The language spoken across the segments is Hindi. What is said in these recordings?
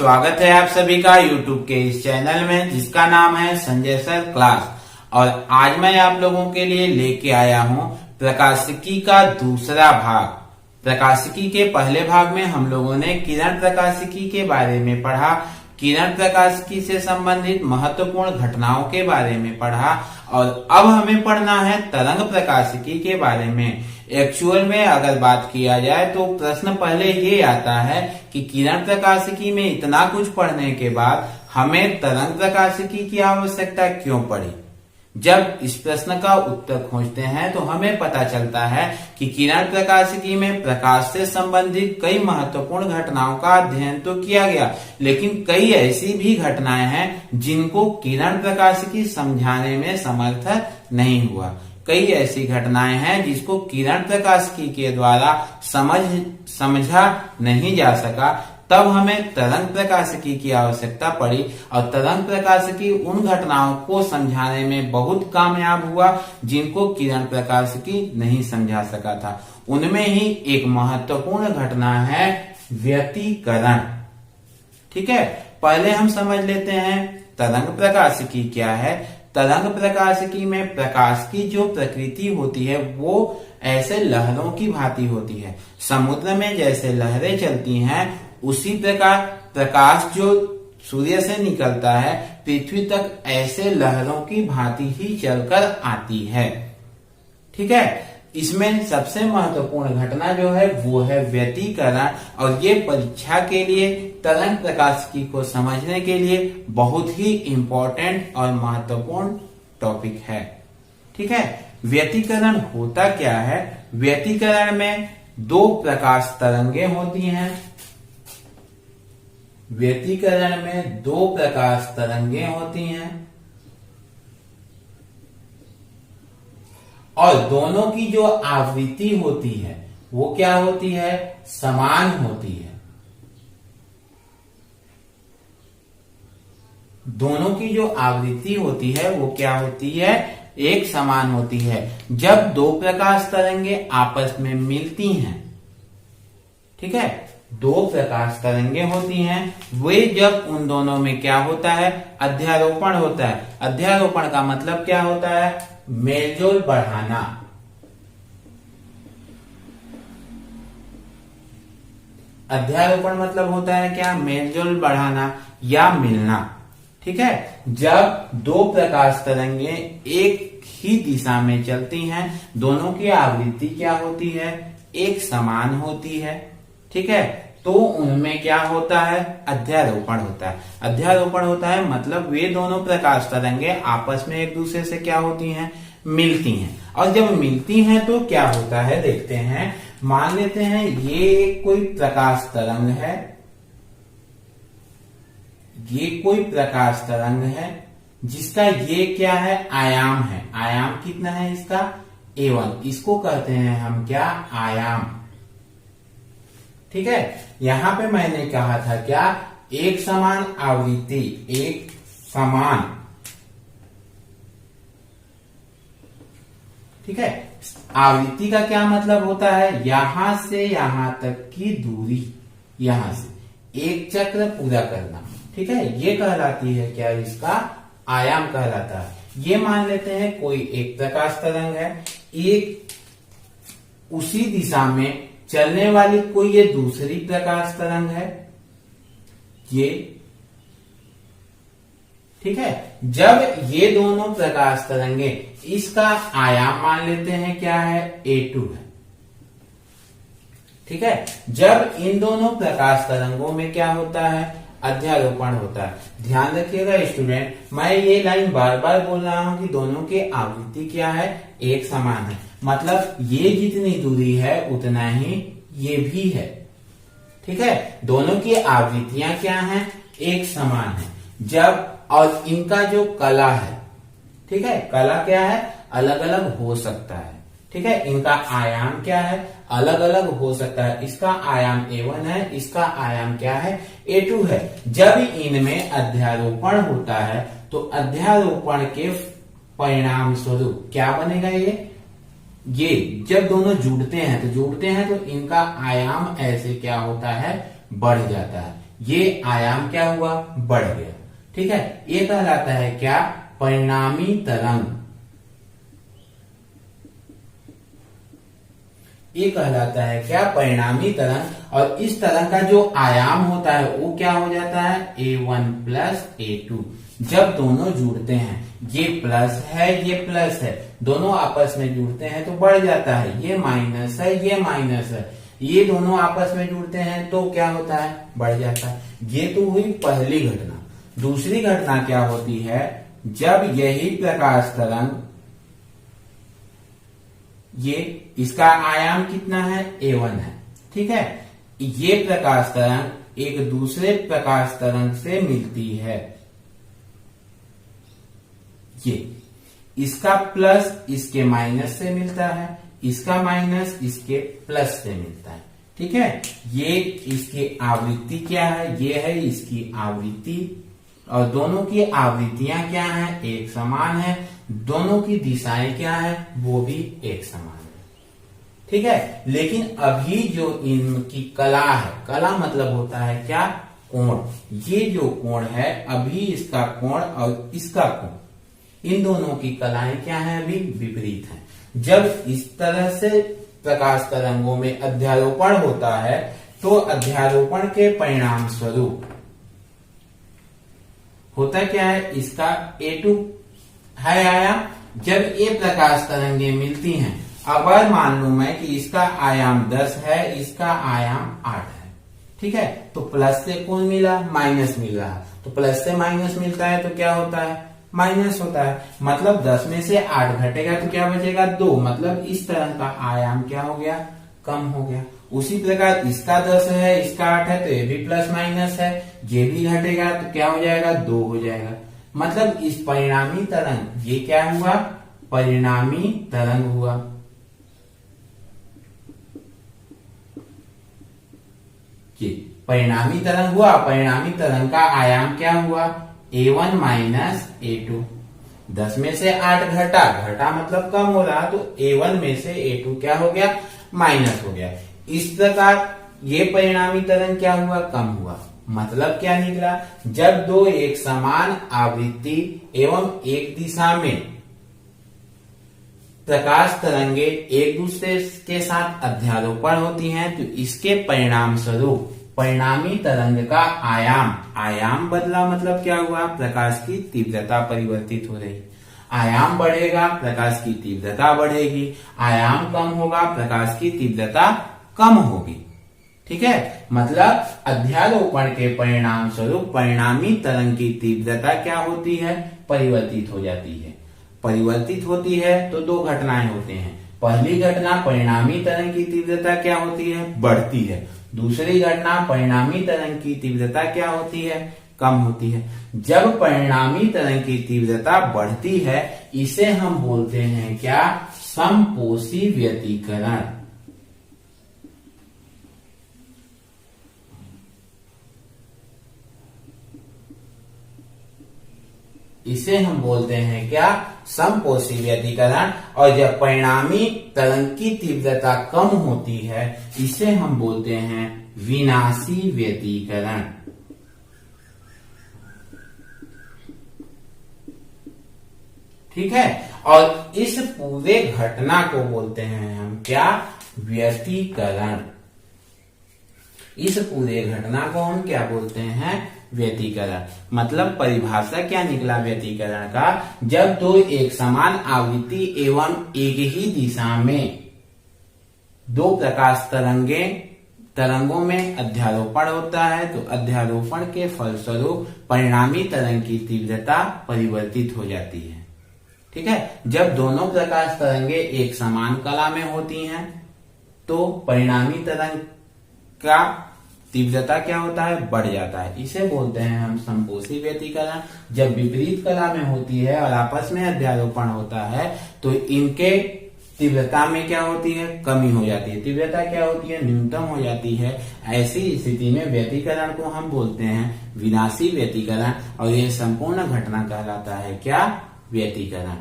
स्वागत है आप सभी का YouTube के इस चैनल में जिसका नाम है संजय सर क्लास। और आज मैं आप लोगों के लिए लेके आया हूँ प्रकाशिकी का दूसरा भाग। प्रकाशिकी के पहले भाग में हम लोगों ने किरण प्रकाशिकी के बारे में पढ़ा, किरण प्रकाशिकी से संबंधित महत्वपूर्ण घटनाओं के बारे में पढ़ा और अब हमें पढ़ना है तरंग प्रकाशिकी के बारे में। एक्चुअल में अगर बात किया जाए तो प्रश्न पहले ये आता है कि किरण प्रकाशिकी में इतना कुछ पढ़ने के बाद हमें तरंग प्रकाशिकी की आवश्यकता क्यों पड़ी। जब इस प्रश्न का उत्तर खोजते हैं तो हमें पता चलता है कि किरण प्रकाशिकी में प्रकाश से संबंधित कई महत्वपूर्ण घटनाओं का अध्ययन तो किया गया, लेकिन कई ऐसी भी घटनाएं हैं जिनको किरण प्रकाशिकी समझाने में समर्थ नहीं हुआ। कई ऐसी घटनाएं हैं जिसको किरण प्रकाशिकी के द्वारा समझा नहीं जा सका, तब हमें तरंग प्रकाशिकी की आवश्यकता पड़ी और तरंग प्रकाशिकी उन घटनाओं को समझाने में बहुत कामयाब हुआ जिनको किरण प्रकाशिकी नहीं समझा सका था। उनमें ही एक महत्वपूर्ण घटना है व्यतिकरण। ठीक है, पहले हम समझ लेते हैं तरंग प्रकाशिकी क्या है। तरंग प्रकाशिकी में प्रकाश की जो प्रकृति होती है वो ऐसे लहरों की भांति होती है। समुद्र में जैसे लहरें चलती हैं उसी प्रकार प्रकाश जो सूर्य से निकलता है पृथ्वी तक ऐसे लहरों की भांति ही चलकर आती है। ठीक है, इसमें सबसे महत्वपूर्ण घटना जो है वो है व्यतिकरण और ये परीक्षा के लिए तरंग प्रकाशिकी को समझने के लिए बहुत ही इंपॉर्टेंट और महत्वपूर्ण टॉपिक है। ठीक है, व्यतिकरण होता क्या है। व्यतिकरण में दो प्रकाश तरंगे होती हैं। व्यतिकरण में दो प्रकाश तरंगे होती हैं और दोनों की जो आवृत्ति होती है वो क्या होती है, समान होती है। दोनों की जो आवृत्ति होती है वो क्या होती है, एक समान होती है। जब दो प्रकाश तरंगे आपस में मिलती हैं, ठीक है, दो प्रकाश तरंगे होती हैं, वे जब उन दोनों में क्या होता है, अध्यारोपण होता है। अध्यारोपण का मतलब क्या होता है, मेलजोल बढ़ाना। अध्यारोपण मतलब होता है क्या, मेलजोल बढ़ाना या मिलना। ठीक है, जब दो प्रकाश तरंगे एक ही दिशा में चलती हैं, दोनों की आवृत्ति क्या होती है, एक समान होती है। ठीक है, तो उनमें क्या होता है, अध्यारोपण होता है। अध्यारोपण होता है मतलब वे दोनों प्रकाश तरंगे आपस में एक दूसरे से क्या होती हैं, मिलती हैं। और जब मिलती हैं तो क्या होता है देखते हैं। मान लेते हैं ये कोई प्रकाश तरंग है, ये कोई प्रकाश तरंग है जिसका ये क्या है, आयाम है। आयाम कितना है इसका, A1। इसको कहते हैं हम क्या, आयाम। ठीक है, यहां पे मैंने कहा था क्या, एक समान आवृत्ति, एक समान। ठीक है, आवृत्ति का क्या मतलब होता है, यहां से यहां तक की दूरी, यहां से एक चक्र पूरा करना। ठीक है, ये कहलाती है क्या, इसका आयाम कहलाता है। ये मान लेते हैं कोई एक प्रकाश तरंग है, एक उसी दिशा में चलने वाली कोई ये दूसरी प्रकाश तरंग है ये। ठीक है, जब ये दोनों प्रकाश तरंगे, इसका आयाम मान लेते हैं क्या है, A2 है। ठीक है, जब इन दोनों प्रकाश तरंगों में क्या होता है, अध्यारोपण होता है। ध्यान रखिएगा स्टूडेंट, मैं ये लाइन बार बार बोल रहा हूं कि दोनों की आवृत्ति क्या है, एक समान है। मतलब ये जितनी दूरी है उतना ही ये भी है। ठीक है, दोनों की आवृत्तियां क्या हैं, एक समान है। जब और इनका जो कला है, ठीक है, कला क्या है, अलग अलग हो सकता है। ठीक है, इनका आयाम क्या है, अलग अलग हो सकता है। इसका आयाम A1 है, इसका आयाम क्या है, A2 है। जब इनमें अध्यारोपण होता है तो अध्यारोपण के परिणाम स्वरूप क्या बनेगा, ये जब दोनों जुड़ते हैं तो इनका आयाम ऐसे क्या होता है, बढ़ जाता है। ये आयाम क्या हुआ, बढ़ गया। ठीक है, ये कहलाता है क्या, परिणामी तरंग। ये कहलाता है क्या, परिणामी तरंग। और इस तरंग का जो आयाम होता है वो क्या हो जाता है, A1 प्लस A2। जब दोनों जुड़ते हैं, ये प्लस है ये प्लस है, दोनों आपस में जुड़ते हैं तो बढ़ जाता है। ये माइनस है ये माइनस है, ये दोनों आपस में जुड़ते हैं तो क्या होता है, बढ़ जाता है। ये तो हुई पहली घटना। दूसरी घटना क्या होती है, जब यही प्रकाश तरंग, ये इसका आयाम कितना है, A1 है। ठीक है, ये प्रकाश तरंग एक दूसरे प्रकाश तरंग से मिलती है। ये इसका प्लस इसके माइनस से मिलता है, इसका माइनस इसके प्लस से मिलता है। ठीक है, ये इसकी आवृत्ति क्या है, ये है इसकी आवृत्ति, और दोनों की आवृत्तियां क्या हैं, एक समान है। दोनों की दिशाएं क्या है, वो भी एक समान है। ठीक है, लेकिन अभी जो इनकी कला है, कला मतलब होता है क्या, कोण। ये जो कोण है, अभी इसका कोण और इसका कोण, इन दोनों की कलाएं क्या है, अभी विपरीत है। जब इस तरह से प्रकाश तरंगों में अध्यारोपण होता है तो अध्यारोपण के परिणाम स्वरूप होता क्या है, इसका A2 है आयाम। जब ये प्रकाश तरंगे मिलती हैं, अगर मान लू मैं कि इसका आयाम 10 है, इसका आयाम 8 है। ठीक है, तो प्लस से कौन मिला, माइनस मिल रहा, तो प्लस से माइनस मिलता है तो क्या होता है, माइनस होता है। मतलब 10 में से 8 घटेगा तो क्या बचेगा, 2। मतलब इस तरह का आयाम क्या हो गया, कम हो गया। उसी प्रकार इसका 10 है, इसका 8 है, तो ये भी प्लस माइनस है, ये भी घटेगा तो क्या हो जाएगा, 2 हो जाएगा। मतलब इस परिणामी तरंग, ये क्या हुआ, परिणामी तरंग हुआ। ये परिणामी तरंग हुआ। परिणामी तरंग का आयाम क्या हुआ, A1 माइनस A2। 10 में से 8 घटा मतलब कम हो रहा, तो A1 में से A2 क्या हो गया, माइनस हो गया। इस प्रकार ये परिणामी तरंग क्या हुआ, कम हुआ। मतलब क्या निकला, जब दो एक समान आवृत्ति एवं एक दिशा में प्रकाश तरंगे एक दूसरे के साथ अध्यारोपण होती हैं, तो इसके परिणाम स्वरूप परिणामी तरंग का आयाम बदला। मतलब क्या हुआ, प्रकाश की तीव्रता परिवर्तित हो रही। आयाम बढ़ेगा, प्रकाश की तीव्रता बढ़ेगी। आयाम कम होगा, प्रकाश की तीव्रता कम होगी। ठीक है, मतलब अध्यारोपण के परिणाम स्वरूप परिणामी तरंग की तीव्रता क्या होती है, परिवर्तित हो जाती है। परिवर्तित होती है तो दो घटनाएं होती हैं। पहली घटना, परिणामी तरंग की तीव्रता क्या होती है, बढ़ती है। दूसरी घटना, परिणामी तरंग की तीव्रता क्या होती है, कम होती है। जब परिणामी तरंग की तीव्रता बढ़ती है, इसे हम बोलते हैं क्या, समपोषी व्यतिकरण। इसे हम बोलते हैं क्या, समपोषी व्यतिकरण। और जब परिणामी तरंग की तीव्रता कम होती है, इसे हम बोलते हैं विनाशी व्यतिकरण। ठीक है, और इस पूरे घटना को बोलते हैं हम क्या, व्यतिकरण। इस पूरे घटना को हम क्या बोलते हैं, व्यतिकरण। मतलब परिभाषा क्या निकला व्यतिकरण का, जब दो एक समान आवृत्ति एवं एक ही दिशा में दो प्रकाश तरंगों में अध्यारोपण होता है, तो अध्यारोपण के फलस्वरूप परिणामी तरंग की तीव्रता परिवर्तित हो जाती है। ठीक है, जब दोनों प्रकाश तरंगे एक समान कला में होती हैं, तो परिणामी तरंग का तीव्रता क्या होता है, बढ़ जाता है। इसे बोलते हैं हम समपोषी व्यतिकरण। जब विपरीत कला में होती है और आपस में अध्यारोपण होता है, तो इनके तीव्रता में क्या होती है, कमी हो जाती है। तीव्रता क्या होती है, न्यूनतम हो जाती है। ऐसी स्थिति में व्यतिकरण को हम बोलते हैं विनाशी व्यतिकरण, और यह संपूर्ण घटना कहलाता है क्या, व्यतिकरण।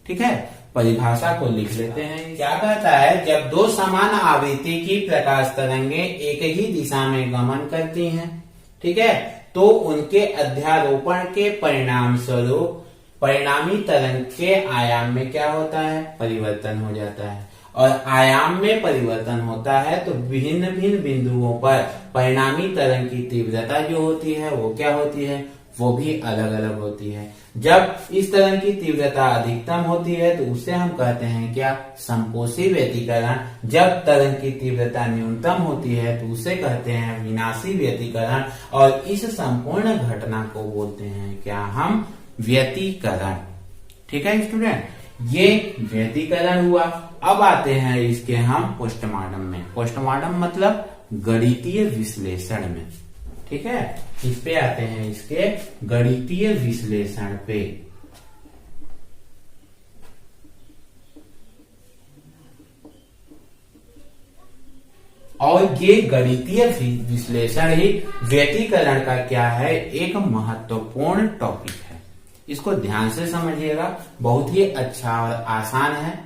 ठीक है, परिभाषा को लिख लेते हैं। क्या कहता है, जब दो समान आवृत्ति की प्रकाश तरंगे एक ही दिशा में गमन करती हैं, ठीक है। तो उनके अध्यारोपण के परिणाम स्वरूप परिणामी तरंग के आयाम में क्या होता है, परिवर्तन हो जाता है। और आयाम में परिवर्तन होता है तो भिन्न भिन्न बिंदुओं पर परिणामी तरंग की तीव्रता जो होती है वो क्या होती है, वो भी अलग अलग होती है। जब इस तरंग की तीव्रता अधिकतम होती है तो उसे हम कहते हैं क्या, समपोषी व्यतिकरण। जब तरंग की तीव्रता न्यूनतम होती है तो उसे कहते हैं विनाशी व्यतिकरण। और इस संपूर्ण घटना को बोलते हैं क्या हम, व्यतिकरण। ठीक है स्टूडेंट, ये व्यतिकरण हुआ। अब आते हैं इसके हम पोस्टमार्टम में। पोस्टमार्टम मतलब गणितीय विश्लेषण में। ठीक है, इस पे आते हैं इसके गणितीय विश्लेषण पे। और ये गणितीय विश्लेषण ही व्यतिकरण का क्या है, एक महत्वपूर्ण टॉपिक है। इसको ध्यान से समझिएगा, बहुत ही अच्छा और आसान है।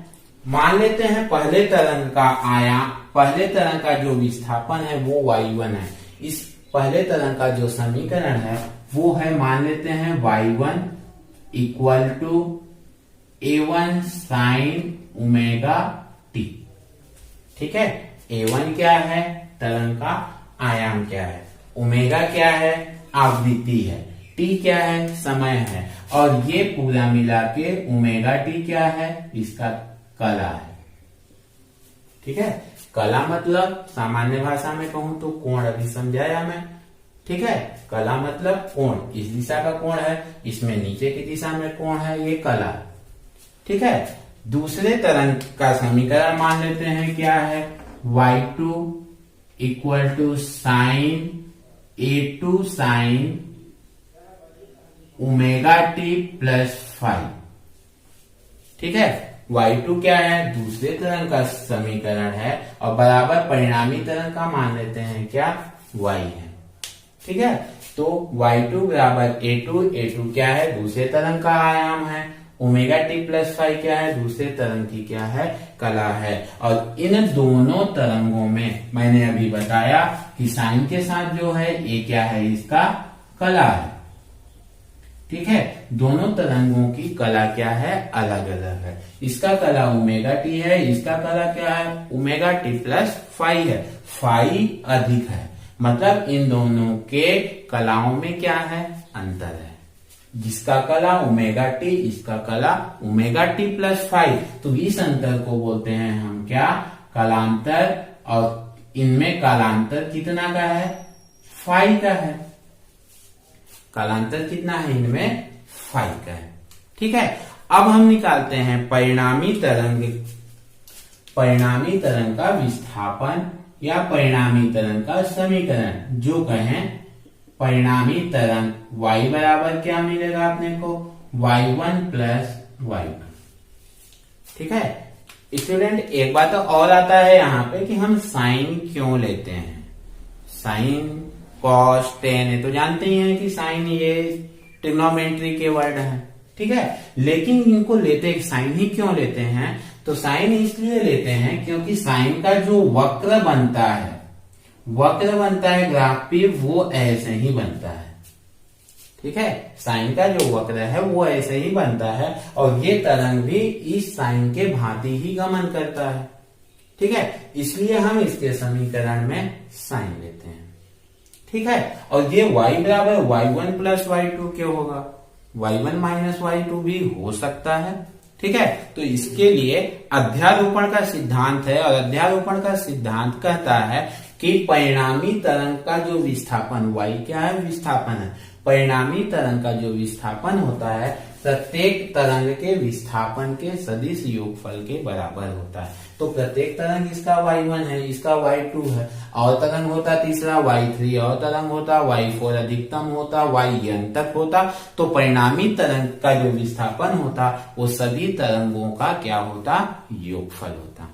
मान लेते हैं पहले तरंग का आयाम, पहले तरंग का जो विस्थापन है वो y1 है। इस पहले तरंग का जो समीकरण है वो है, मान लेते हैं y1 equal to a1 sine omega t। ठीक है, a1 क्या है, तरंग का आयाम क्या है, ओमेगा क्या है, आवृत्ति है, t क्या है, समय है, और ये पूरा मिला के ओमेगा t क्या है, इसका कला है। ठीक है, कला मतलब सामान्य भाषा में कहूं तो कोण, अभी समझाया मैं। ठीक है, कला मतलब कोण, इस दिशा का कोण है, इसमें नीचे की दिशा में कोण है, ये कला। ठीक है, दूसरे तरंग का समीकरण मान लेते हैं क्या है, y2 equal to sine a2 sine omega t plus 5। ठीक है, y2 क्या है, दूसरे तरंग का समीकरण है, और बराबर परिणामी तरंग का मान लेते हैं क्या, y है। ठीक है, तो y2 बराबर a2 क्या है, दूसरे तरंग का आयाम है, ओमेगा t प्लस 5 क्या है, दूसरे तरंग की क्या है, कला है। और इन दोनों तरंगों में मैंने अभी बताया कि साइन के साथ जो है ये क्या है, इसका कला है। ठीक है, दोनों तरंगों की कला क्या है, अलग अलग है। इसका कला ओमेगा टी है, इसका कला क्या है, ओमेगा टी प्लस 5 है। 5 अधिक है, मतलब इन दोनों के कलाओं में क्या है, अंतर है। जिसका कला ओमेगा टी, इसका कला ओमेगा टी प्लस 5। तो इस अंतर को बोलते हैं हम क्या, कलांतर। और इनमें कालांतर कितना का है, 5 का है। कालांतर कितना है इनमें, 5 का है। ठीक है, अब हम निकालते हैं परिणामी तरंग का विस्थापन या परिणामी तरंग का समीकरण। जो कहें परिणामी तरंग y बराबर क्या मिलेगा अपने को, y1 प्लस y2। ठीक है स्टूडेंट, एक बात और आता है यहाँ पे कि हम साइन क्यों लेते हैं। साइन, कॉस, टेन, ये तो जानते ही हैं कि साइन ये ट्रिग्नोमेट्री के वर्ड है। ठीक है, लेकिन इनको लेते साइन ही क्यों लेते हैं, तो साइन इसलिए लेते हैं क्योंकि साइन का जो वक्र बनता है ग्राफ पे, वो ऐसे ही बनता है। ठीक है, साइन का जो वक्र है वो ऐसे ही बनता है, और ये तरंग भी इस साइन के भांति ही गमन करता है। ठीक है, इसलिए हम इसके समीकरण में साइन लेते हैं। ठीक है, और ये y बराबर y1 प्लस y2 क्यों होगा, y1 माइनस y2 भी हो सकता है। ठीक है, तो इसके लिए अध्यारोपण का सिद्धांत है, और अध्यारोपण का सिद्धांत कहता है कि परिणामी तरंग का जो विस्थापन, y क्या है, विस्थापन है, परिणामी तरंग का जो विस्थापन होता है प्रत्येक तरंग के विस्थापन के सदिश योगफल के बराबर होता है। तो प्रत्येक तरंग, इसका y1 है, इसका y2 है, और तरंग होता तीसरा y3, और तरंग होता y4, अधिकतम होता yn तक होता। तो परिणामी तरंग का जो विस्थापन होता वो सभी तरंगों का क्या होता, योगफल होता।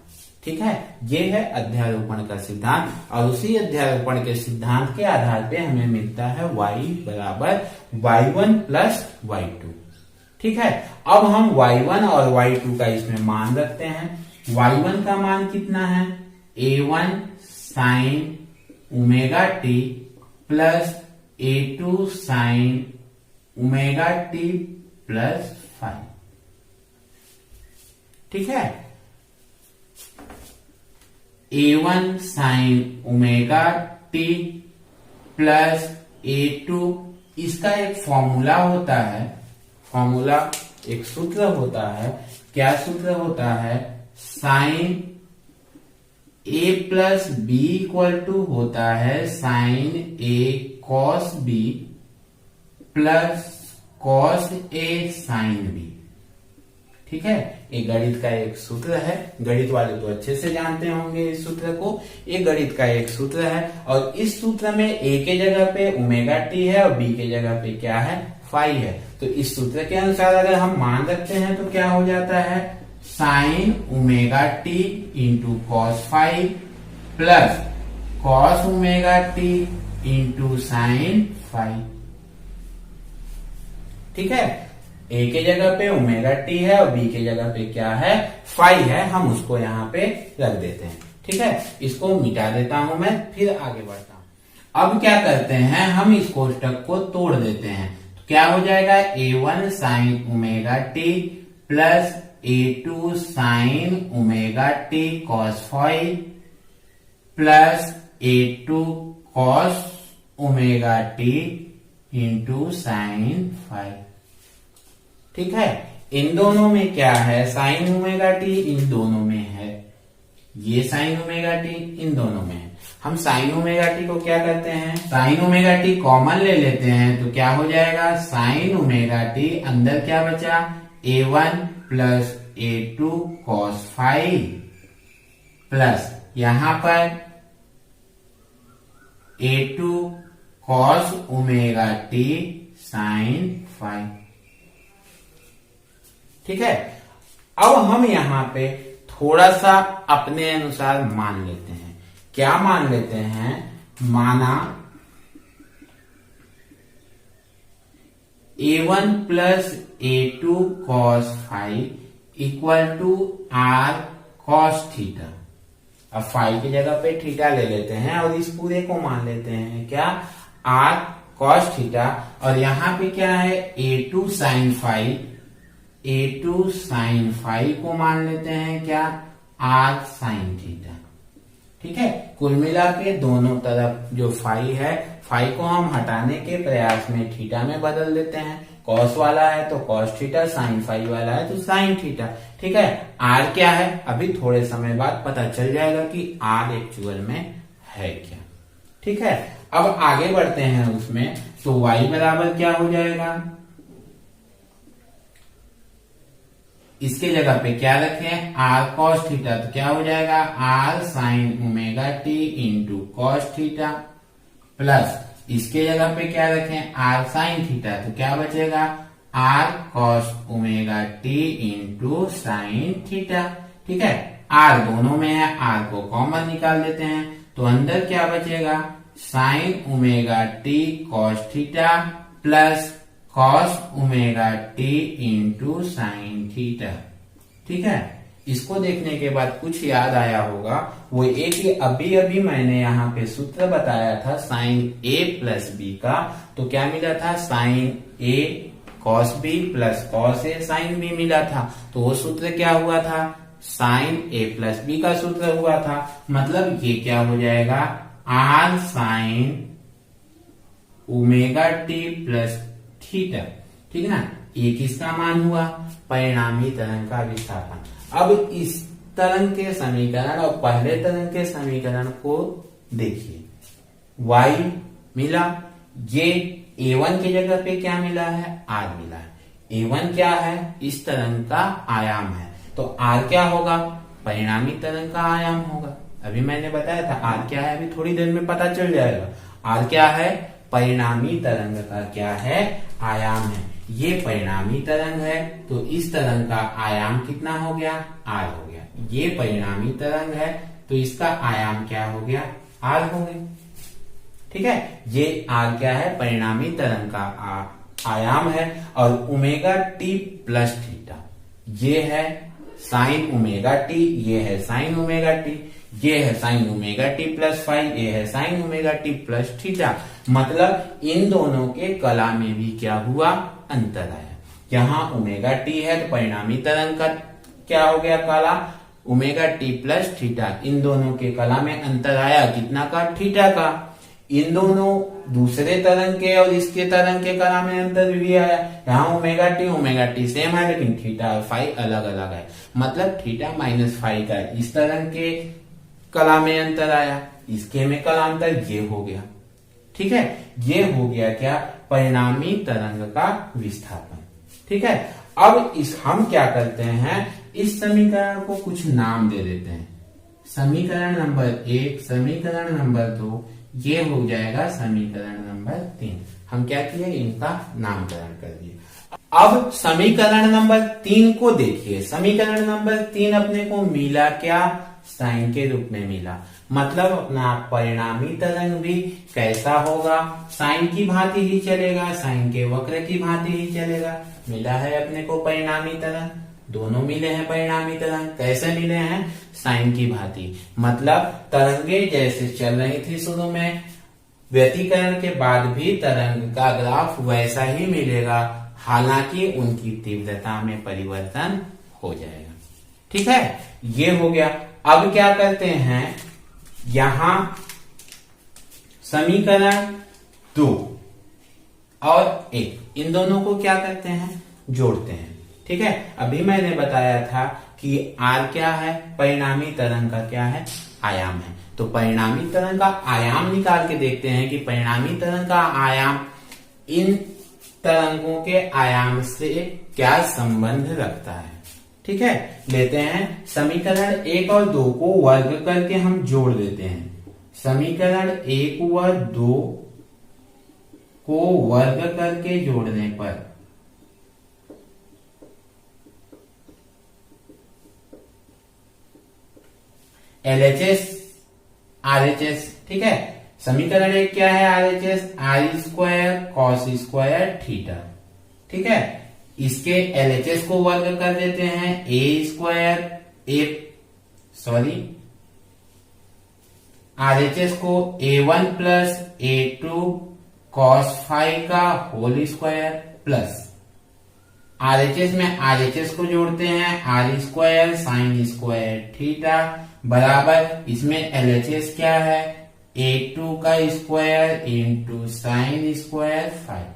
ठीक है, ये है अध्यारोपण का सिद्धांत, और उसी अध्यारोपण के सिद्धांत के आधार पे हमें मिलता है y बराबर y1 प्लस y2। ठीक है, अब हम y1 और y2 का इसमें मान रखते हैं। y1 का मान कितना है, a1 sine omega t plus A2 sine omega T plus five. ठीक है, A1 sine omega T plus A2, इसका एक फॉर्मूला होता है, फॉर्मूला एक सूत्र होता है। क्या सूत्र होता है? Sine A plus B equal to होता है sine A cos B plus cos A sine B. ठीक है, ये गणित का एक सूत्र है। गणित वाले तो अच्छे से जानते होंगे इस सूत्र को। ये गणित का एक सूत्र है और इस सूत्र में A के जगह पे ओमेगा टी है और B के जगह पे क्या है? फाई है। तो इस सूत्र के अनुसार अगर हम मान रखते हैं तो क्या हो जाता है? Sine omega T into cos phi plus cos omega T into sine phi. ठीक है, ए के जगह पे ओमेगा टी है और बी के जगह पे क्या है? फाई है। हम उसको यहाँ पे रख देते हैं। ठीक है, इसको मिटा देता हूं मैं, फिर आगे बढ़ता हूं। अब क्या करते हैं, हम इस कोष्टक को तोड़ देते हैं। तो क्या हो जाएगा? A1 sine omega T plus A2 sine omega T cos phi plus A2 cos omega T into sine phi. ठीक है, इन दोनों में क्या है? साइन ओमेगा टी इन दोनों में है, ये साइन ओमेगा टी इन दोनों में है। हम साइन ओमेगा टी को क्या करते हैं? साइन ओमेगा टी कॉमन ले लेते हैं तो क्या हो जाएगा? साइन ओमेगा टी अंदर क्या बचा? A1 plus A2 cos phi plus यहां पर A2 cos omega T sine phi. ठीक है, अब हम यहां पे थोड़ा सा अपने अनुसार मान लेते हैं। क्या मान लेते हैं? माना A1 plus A2 cos phi equal to R cos theta. अब फाई की जगह पे थीटा ले लेते हैं और इस पूरे को मान लेते हैं क्या? R cos theta. और यहां पे क्या है? A2 sine phi, A2 sine phi को मान लेते हैं क्या? R sine theta. ठीक है, कुल मिला के दोनों तरफ जो फाई है, फाई को हम हटाने के प्रयास में थीटा में बदल देते हैं। कॉस वाला है तो कॉस थीटा, साइन फाई वाला है तो साइन थीटा। ठीक है, R क्या है? अभी थोड़े समय बाद पता चल जाएगा कि R एक्चुअल में है क्या। ठीक है, अब आगे बढ़ते हैं उसमें। तो y बराबर क्या हो जाएगा? इसके जगह पे क्या रखें? R cos theta. तो क्या हो जाएगा? R sign omega T into cos theta plus इसके जगह पे क्या रखें? R sine theta. तो क्या बचेगा? R cos omega T into sine theta. ठीक है, R दोनों में है, R को कॉमन निकाल देते हैं तो अंदर क्या बचेगा? Sign omega T cos theta plus cos omega T into sine theta. ठीक है, इसको देखने के बाद कुछ याद आया होगा, वो एक ही अभी अभी मैंने यहाँ पे सूत्र बताया था साइन A प्लस बी का। तो क्या मिला था? Sine A cos B plus cos A sine B मिला था। तो वो सूत्र क्या हुआ था? साइन A प्लस बी का सूत्र हुआ था। मतलब ये क्या हो जाएगा? R sign omega T plus theta. ठीक है ना, ये किसका मान हुआ? परिणामी तरंग का विस्थापन। अब इस तरंग के समीकरण और पहले तरंग के समीकरण को देखिए। y मिला, ये A1 की जगह पे क्या मिला है? R मिला है। A1 क्या है? इस तरंग का आयाम है, तो R क्या होगा? परिणामी तरंग का आयाम होगा। अभी मैंने बताया था R क्या है, अभी थोड़ी देर में पता चल जाएगा। R क्या है? परिणामी तरंग का क्या है? आयाम है। ये परिणामी तरंग है तो इस तरंग का आयाम कितना हो गया? R हो गया। ये परिणामी तरंग है तो इसका आयाम क्या हो गया? R हो गया। ठीक है, ये R क्या है? परिणामी तरंग का आयाम है। और ओमेगा टी प्लस थीटा ये है साइन ओमेगा टी, ये है साइन ओमेगा टी। ये है sine omega T plus five, ये है sine omega T plus theta. मतलब इन दोनों के कला में भी क्या हुआ, अंतर आया। यहाँ ओमेगा टी है तो परिणामी तरंग का क्या हो गया, काला, ओमेगा टी प्लस थीटा। इन दोनों के कला में अंतर आया, कितना का, थीटा का। इन दोनों दूसरे तरंग के और इसके तरंग के कला में अंतर भी आया। यहाँ ओमेगा टी सेम है, लेकिन थीटा और फाई अलग अलग है। मतलब थीटा माइनस फाई का इस तरंग के कला में अंतर आया, इसके में कला अंतर ये हो गया। ठीक है, ये हो गया क्या, परिणामी तरंग का विस्थापन। ठीक है, अब इस हम क्या करते हैं, इस समीकरण को कुछ नाम दे देते हैं। समीकरण नंबर 1, समीकरण नंबर 2, ये हो जाएगा समीकरण नंबर 3। हम क्या किए, इनका नामकरण कर दिए। अब समीकरण नंबर 3 को देखिए। समीकरण नंबर 3 अपने को मिला क्या, साइन के रूप में मिला। मतलब अपना परिणामी तरंग भी कैसा होगा, साइन की भांति ही चलेगा, साइन के वक्र की भांति ही चलेगा। मिला है अपने को परिणामी तरंग, दोनों मिले हैं परिणामी तरंग। कैसे मिले हैं, साइन की भांति। मतलब तरंगे जैसे चल रही थी शुरू में, व्यतिकरण के बाद भी तरंग का ग्राफ वैसा ही मिलेगा, हालांकि उनकी तीव्रता में परिवर्तन हो जाएगा। ठीक है, ये हो गया। अब क्या करते हैं, यहां समीकरण 2 और 1, इन दोनों को क्या करते हैं, जोड़ते हैं। ठीक है, अभी मैंने बताया था कि आर क्या है, परिणामी तरंग का क्या है, आयाम है। तो परिणामी तरंग का आयाम निकाल के देखते हैं कि परिणामी तरंग का आयाम इन तरंगों के आयाम से क्या संबंध रखता है। ठीक है, लेते हैं समीकरण 1 और 2 को वर्ग करके हम जोड़ देते हैं। समीकरण 1 व 2 को वर्ग करके जोड़ने पर LHS RHS, ठीक है। समीकरण 1 क्या है, RHS, आई स्क्वायर कॉस स्क्वायर थीटा। ठीक है, इसके LHS को वर्ग कर देते हैं, RHS को A1 plus A2 cos phi का होल स्क्वायर प्लस RHS में RHS को जोड़ते हैं, R square sine square theta बराबर, इसमें LHS क्या है, A2 का square into sine square phi.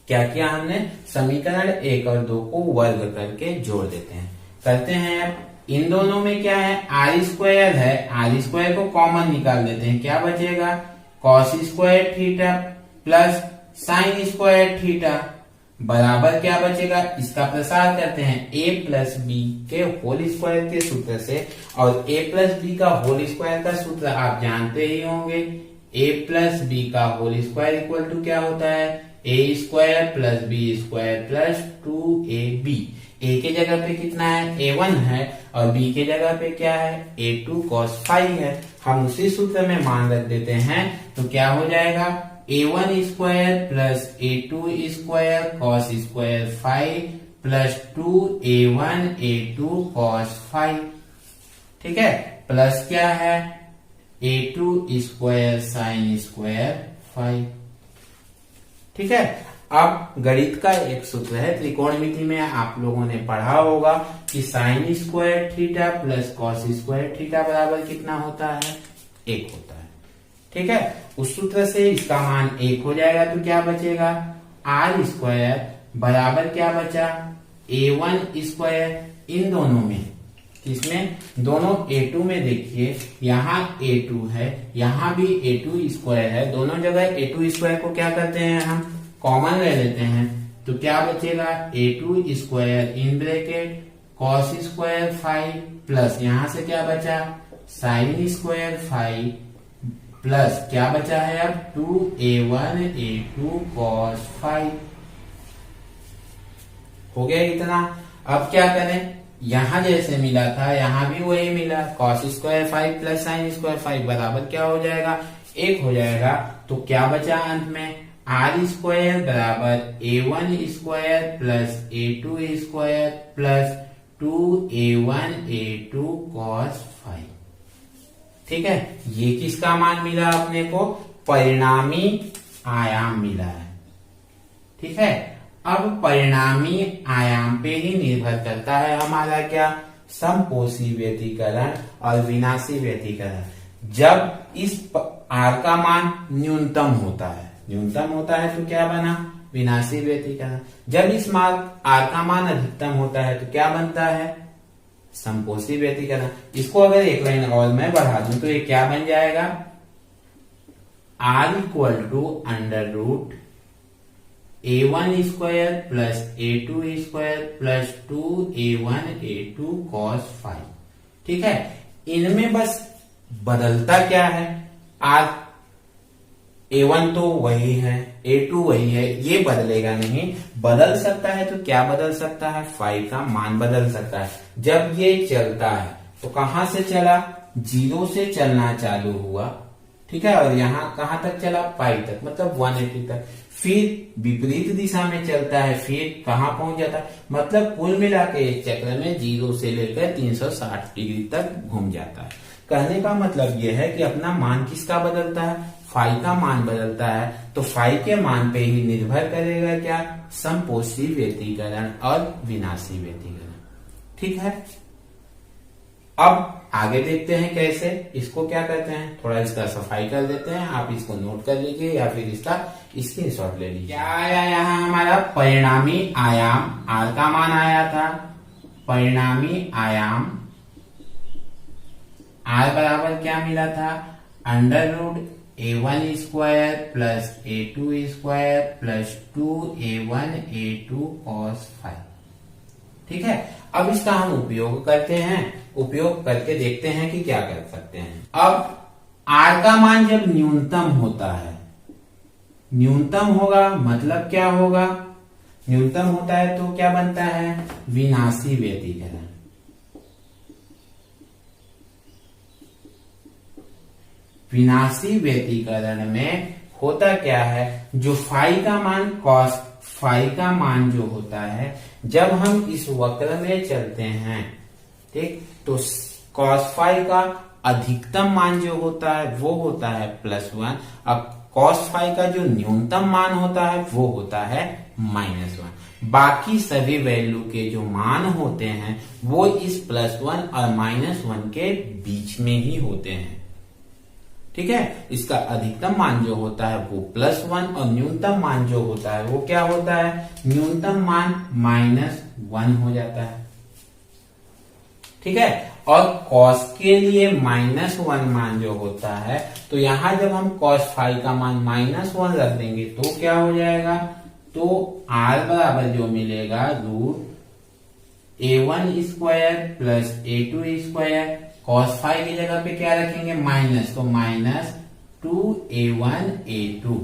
क्या किया हमने, समीकरण 1 और 2 को वर्ग करके जोड़ देते हैं। करते हैं, इन दोनों में क्या है, आर स्क्वायर है, आर स्क्वायर को कॉमन निकाल देते हैं, क्या बचेगा, cos square theta plus sine square theta बराबर क्या बचेगा, इसका प्रसार करते हैं a प्लस बी के होल स्क्वायर के सूत्र से। और a प्लस बी का होल स्क्वायर का सूत्र आप जानते ही होंगे, a प्लस बी का होल स्क्वायर इक्वल टू क्या होता है, a square plus B square plus 2ab। a के जगह पे कितना है, a1 है, और b के जगह पे क्या है, a2 cos फाइव है। हम उसी सूत्र में मान रख देते हैं, तो क्या हो जाएगा, a1 square plus a2 square cos square five plus 2a1 a2 cos five. ठीक है, प्लस क्या है, a2 square sine square five. ठीक है, अब गणित का एक सूत्र है, त्रिकोणमिति में आप लोगों ने पढ़ा होगा कि sign square theta plus cos square theta बराबर कितना होता है, 1 होता है। ठीक है, उस सूत्र से इसका मान 1 हो जाएगा, तो क्या बचेगा, आर स्क्वायर बराबर क्या बचा, a1 स्क्वायर। इन दोनों में, इसमें दोनों a2 में देखिए, यहाँ a2 है, यहाँ भी a2 स्क्वायर है, दोनों जगह a2 स्क्वायर को क्या करते हैं, हम कॉमन ले लेते हैं, तो क्या बचेगा, a2 square in bracket cos square five plus यहां से क्या बचा, साइन स्क्वायर फाइव प्लस क्या बचा है अब, 2a1 a2 cos फाइव। हो गया इतना। अब क्या करें, यहां जैसे मिला था यहां भी वही मिला, cos square five plus sine square five बराबर क्या हो जाएगा, 1 हो जाएगा। तो क्या बचा अंत में, आर स्क्वायर बराबर a1 square plus a2 square plus 2a1 a2 cos five. ठीक है, ये किसका मान मिला अपने को, परिणामी आयाम मिला है। ठीक है, अब परिणामी आयाम पे ही निर्भर करता है हमारा क्या, समपोषी व्यतिकरण और विनाशी व्यतिकरण। जब इस आर का मान न्यूनतम होता है तो क्या बना, विनाशी व्यतिकरण। जब इस आर का मान अधिकतम होता है तो क्या बनता है, समपोषी व्यतिकरण। इसको अगर एक लाइन और मैं बढ़ा दूं तो ये क्या बन जाएगा, R equal to under root a1 square plus a2 square plus 2a1 a2 cos phi. ठीक है, इनमें बस बदलता क्या है, आर a1 तो वही है, a2 वही है, ये बदलेगा नहीं। बदल सकता है तो क्या बदल सकता है, फाई का मान बदल सकता है। जब ये चलता है तो कहां से चला, 0 से चलना चालू हुआ। ठीक है, और यहां कहां तक चला, पाई तक, मतलब 180 तक। फिर विपरीत दिशा में चलता है, फिर कहां पहुंच जाता है, मतलब कुल मिला के एक चक्र में 0 से लेकर 360 डिग्री तक घूम जाता है। कहने का मतलब यह है कि अपना मान किसका बदलता है, फाई का मान बदलता है। तो फाई के मान पे ही निर्भर करेगा क्या, समपोषी व्यतिकरण और विनाशी व्यतिकरण। ठीक है, अब आगे देखते हैं कैसे, इसको क्या करते हैं, थोड़ा इसका सफाई कर देते हैं, आप इसको नोट कर लीजिए या फिर इसका स्क्रीनशॉट ले लीजिए। क्या आया यहाँ हमारा, परिणामी आयाम, आर का मान आया था, परिणामी आयाम आर बराबर क्या मिला था, under root a1 square plus a2 square plus 2a1 a2 cos phi. ठीक है, अब इसका हम उपयोग करते हैं, उपयोग करके देखते हैं कि क्या कर सकते हैं। अब आर का मान जब न्यूनतम होता है, न्यूनतम होगा मतलब क्या होगा, न्यूनतम होता है तो क्या बनता है, विनाशी व्यतिकरण। विनाशी व्यतिकरण में होता क्या है, जो फाई का मान कॉस फाई का मान जो होता है, जब हम इस वक्र में चलते हैं, ठीक, तो कॉस फाई का अधिकतम मान जो होता है वो होता है +1। अब कॉस फाई का जो न्यूनतम मान होता है वो होता है -1। बाकी सभी वैल्यू के जो मान होते हैं वो इस +1 और -1 के बीच में ही होते हैं। ठीक है, इसका अधिकतम मान जो होता है वो +1 और न्यूनतम मान जो होता है वो क्या होता है, न्यूनतम मान -1 हो जाता है। ठीक है, और cos के लिए -1 मान जो होता है, तो यहां जब हम cos फाई का मान -1 रख देंगे तो क्या हो जाएगा, तो r बराबर जो मिलेगा root a1 square plus a2 square, cos phi की जगह पे क्या रखेंगे, माइनस, तो -2a1 a2।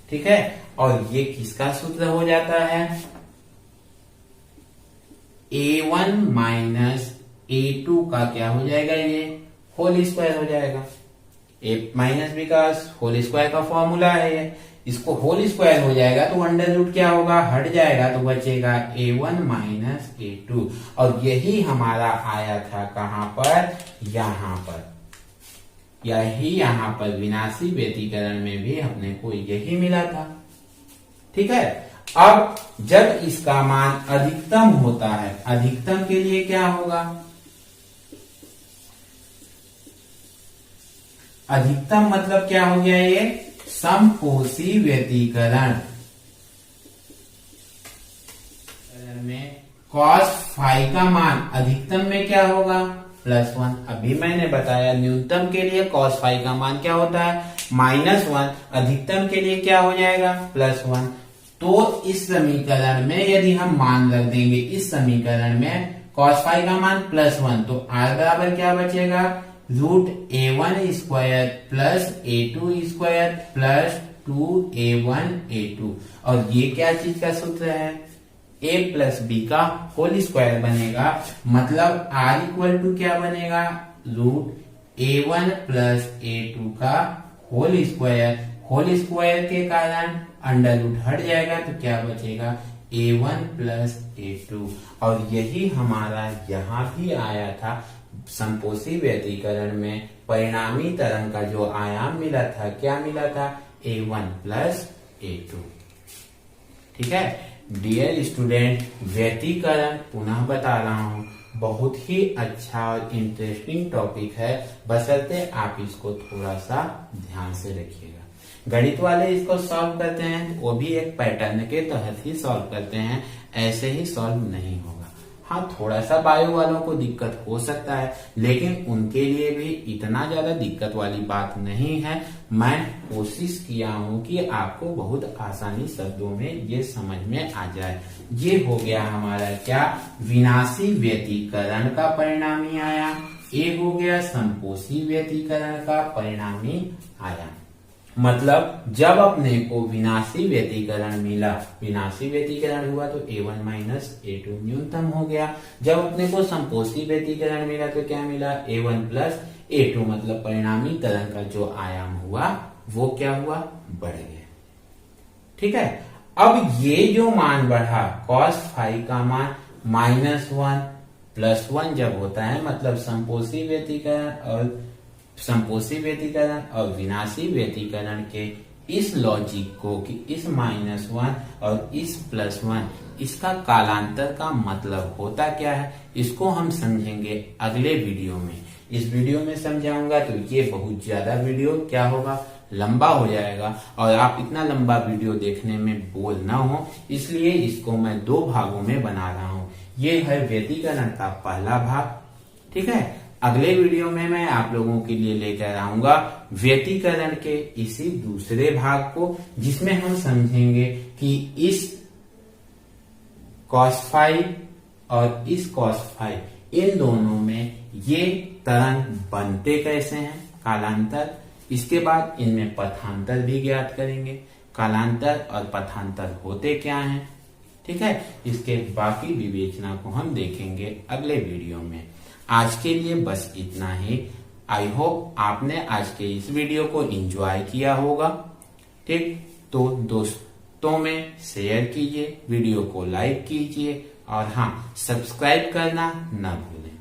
ठीक है, और ये किसका सूत्र हो जाता है, a1 माइनस a2 का क्या हो जाएगा, ये होल स्क्वायर हो जाएगा। a माइनस b का होल स्क्वायर का फॉर्मूला है ये, इसको होल स्क्वायर हो जाएगा तो अंडर रूट क्या होगा, हट जाएगा तो बचेगा a1 माइनस a2। और यही हमारा आया था कहां पर, यहां पर, यही यहां पर विनाशी व्यतिकरण में भी अपने को यही मिला था। ठीक है, अब जब इसका मान अधिकतम होता है, अधिकतम के लिए क्या होगा, अधिकतम मतलब क्या हो गया, ये समपोषी व्यतिकरण में cos फाई का मान अधिकतम में क्या होगा, +1। अभी मैंने बताया न्यूनतम के लिए cos फाई का मान क्या होता है, -1, अधिकतम के लिए क्या हो जाएगा, +1। तो इस समीकरण में यदि हम मान रख देंगे, इस समीकरण में cos फाई का मान +1, तो r बराबर क्या बचेगा, root a1 square plus a2 square plus 2a1 a2। और ये क्या चीज का सूत्र है, a प्लस b का होल स्क्वायर बनेगा, मतलब r इक्वल टू क्या बनेगा, रूट a1 प्लस a2 का होल स्क्वायर। होल स्क्वायर के कारण अंडर रूट हट जाएगा तो क्या बचेगा, a1 प्लस a2। और यही हमारा यहाँ भी आया था समपोषी व्यतिकरण में परिणामी तरंग का जो आयाम मिला था, क्या मिला था, A1 प्लस A2। ठीक है डियर स्टूडेंट, व्यतिकरण पुनः बता रहा हूं बहुत ही अच्छा और इंटरेस्टिंग टॉपिक है, बशर्ते आप इसको थोड़ा सा ध्यान से रखिएगा। गणित वाले इसको सॉल्व करते हैं वो भी एक पैटर्न के तहत ही सॉल्व करते हैं, ऐसे ही सॉल्व नहीं होगा। हाँ थोड़ा सा बायो वालों को दिक्कत हो सकता है, लेकिन उनके लिए भी इतना ज्यादा दिक्कत वाली बात नहीं है। मैं कोशिश किया हूं कि आपको बहुत आसानी शब्दों में ये समझ में आ जाए। ये हो गया हमारा क्या, विनाशी व्यतिकरण का परिणामी आयाम, ये हो गया समपोषी व्यतिकरण का परिणामी आयाम। मतलब जब अपने को विनाशी व्यतिकरण मिला, विनाशी व्यतिकरण हुआ तो A1 माइनस A2 न्यूनतम हो गया। जब अपने को समपोषी व्यतिकरण मिला तो क्या मिला, A1 प्लस A2, मतलब परिणामी तरंग का जो आयाम हुआ वो क्या हुआ, बढ़ गया। ठीक है, अब ये जो मान बढ़ा cos फाई का मान -1 +1 जब होता है, मतलब समपोषी व्यतिकरण और विनाशी व्यतिकरण के इस लॉजिक को कि इस -1 और इस +1 इसका कालांतर का मतलब होता क्या है, इसको हम समझेंगे अगले वीडियो में। इस वीडियो में समझाऊंगा तो ये बहुत ज्यादा वीडियो क्या होगा, लंबा हो जाएगा, और आप इतना लंबा वीडियो देखने में बोर ना हो, इसलिए इसको मैं 2 भागों में बना रहा हूं। ये है व्यतिकरण का पहला भाग। ठीक है, अगले वीडियो में मैं आप लोगों के लिए लेकर आऊंगा व्यतिकरण के इसी दूसरे भाग को, जिसमें हम समझेंगे कि इस cos फाई और इस cos फाई इन दोनों में ये तरंग बनते कैसे हैं, कालांतर। इसके बाद इनमें पथांतर भी ज्ञात करेंगे, कालांतर और पथांतर होते क्या हैं। ठीक है, इसके बाकी विवेचना को हम देखेंगे अगले वीडियो में। आज के लिए बस इतना ही। आई होप आपने आज के इस वीडियो को एंजॉय किया होगा। ठीक, तो दोस्तों में शेयर कीजिए, वीडियो को लाइक कीजिए, और हाँ सब्सक्राइब करना न भूलें।